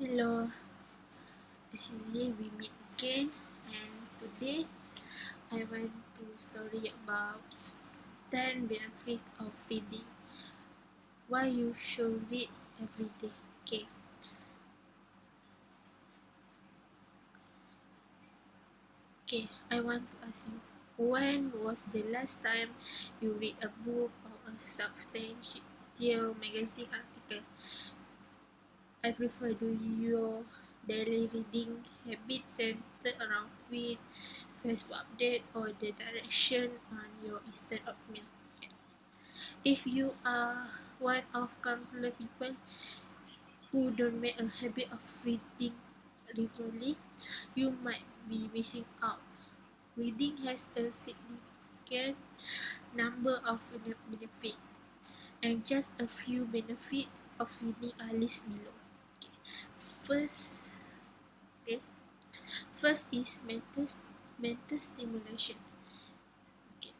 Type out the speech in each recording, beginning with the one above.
Hello, actually we meet again, and today I want to story about 10 benefits of reading. Why you should read every day. Okay. I want to ask you, when was the last time you read a book or a substantial magazine article? I prefer do your daily reading habit centered around tweet, Facebook update, or the direction on your instant oatmeal. If you are one of countless people who don't make a habit of reading regularly, you might be missing out. Reading has a significant number of benefits, and just a few benefits of reading are listed below. First, okay, first is mental stimulation. Okay.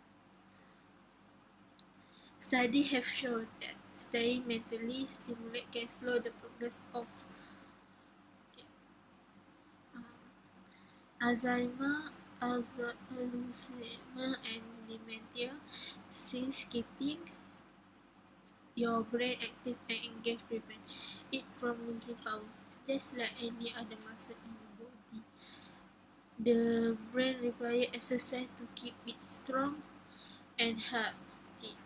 Studies have shown that staying mentally stimulated can slow the progress of um, Alzheimer, Alzheimer and dementia, since keeping your brain active and engaged prevent it from losing power. Just like any other muscle in the body, the brain requires exercise to keep it strong and healthy.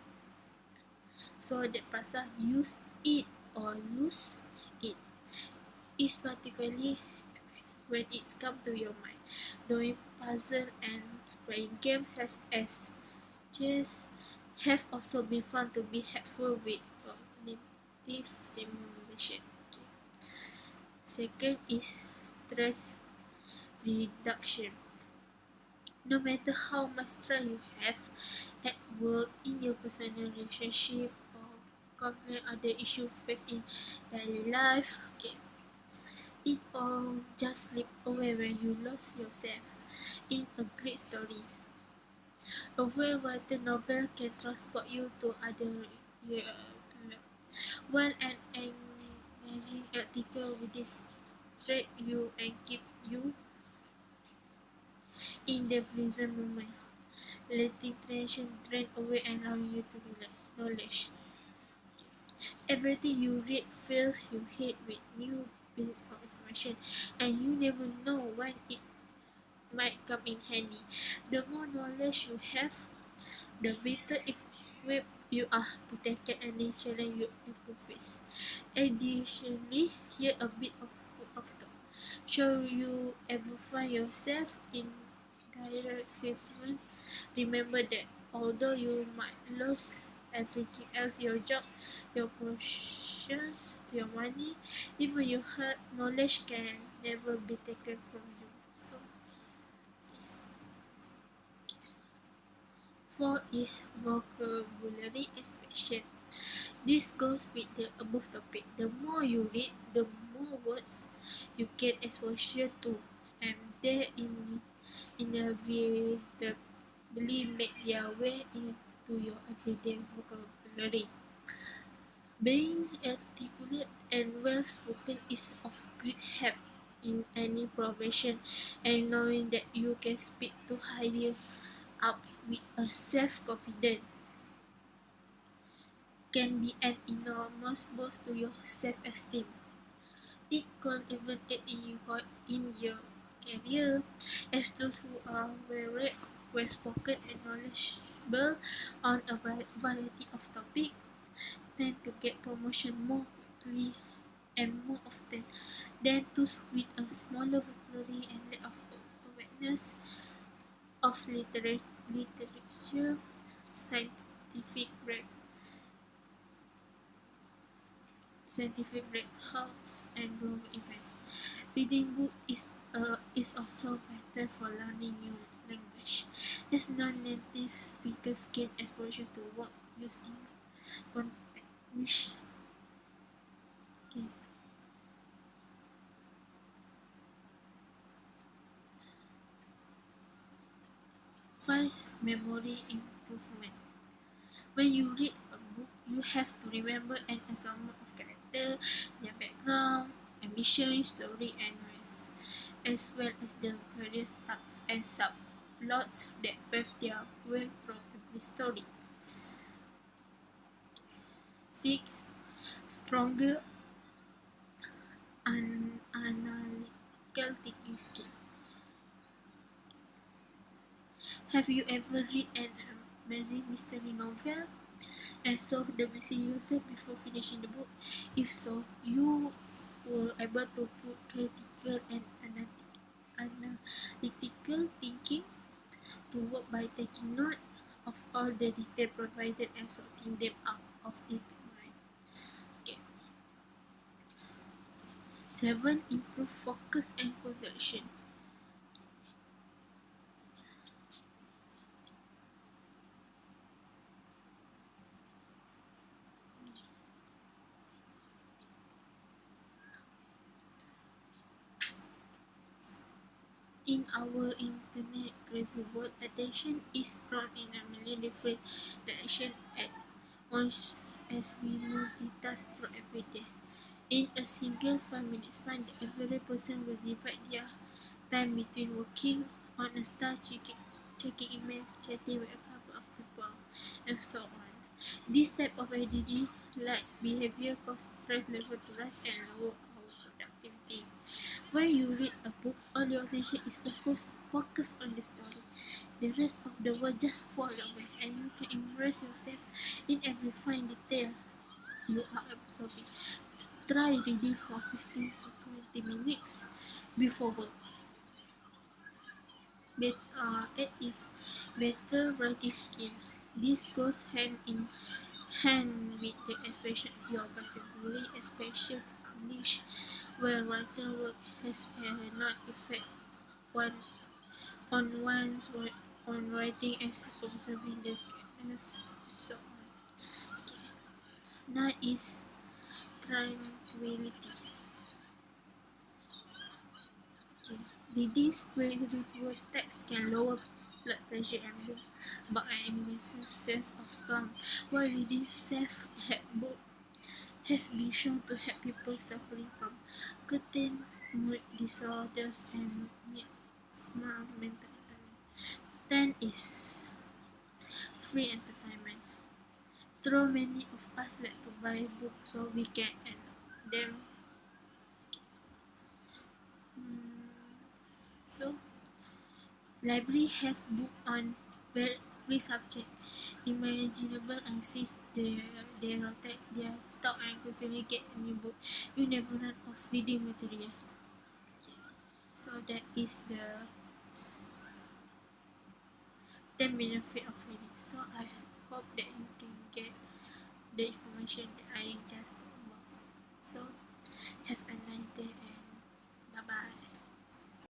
So that process use it or lose it is particularly when it's come to your mind. Doing puzzle and playing games such as chess have also been found to be helpful with cognitive stimulation. Okay. Second is stress reduction. No matter how much stress you have at work, in your personal relationship, or countless other issues faced in daily life, okay, it all just slip away when you lose yourself in a great story. A well-written novel can transport you to other while an engaging article will distract you and keep you in the present moment, letting tension drain away and allowing you to relax. Knowledge. Everything you read fills your head with new pieces of information, and you never know when it might come in handy. The more knowledge you have, the better equipped you are to tackle any challenge you face. Additionally, here a bit of food of thought. Should you ever find yourself in dire situations, remember that although you might lose everything else, your job, your possessions, your money, even your heart, knowledge can never be taken from you. So, yes. Four is vocabulary expansion. This goes with the above topic. The more you read, the more words you get exposure to, and they inevitably make their way into your everyday vocabulary. Being articulate and well spoken is of great help in any profession, and knowing that you can speak to higher up with a self-confidence can be an enormous boost to your self-esteem. It can even aid in your career, as those who are very well spoken and knowledgeable on a variety of topics tend to get promotion more quickly and more often than those with a smaller vocabulary and lack of awareness of literature, scientific breakouts, and global events. Reading book is also vital for learning new language, as non-native speakers gain exposure to words used in context. Okay. First, memory improvement. When you read a book, you have to remember an ensemble of characters, their background, and mission, story, and race, as well as the various arcs and subplots that pave their way through every story. 6. Stronger analytical thinking skill. Have you ever read an amazing mystery novel and solved the mystery yourself before finishing the book? If so, you were able to put critical and analytical thinking to work by taking note of all the details provided and sorting them out of the mind. Okay. 7. Improve focus and concentration. In our internet crazy world, attention is drawn in a million different directions at once as we multitask through every day. In a single 5 minute span, every person will divide their time between working on a task, checking email, chatting with a couple of people, and so on. This type of ADD-like behavior causes stress level to rise and lower our productivity. When you read a book, all your attention is focused on the story. The rest of the world just fall away, and you can immerse yourself in every fine detail you are absorbing. Try reading for 15 to 20 minutes before work. 8 is better writing skill. This goes hand in hand with the expression of your vocabulary, especially English, where written work has a not effect one on one's on writing as observing the cadence and so on. Okay. 9 is tranquility. Okay. Reading spiritual text can lower blood pressure and bring about an immense sense of calm, while reading self-help book has been shown to help people suffering from certain mood disorders and small mental illness. 10 is free entertainment. Though many of us like to buy books so we can end them. So, library have book on every subject imaginable, and since they rotate their stock and constantly get a new book, you never run of reading material. So that is the 10 benefit of reading. So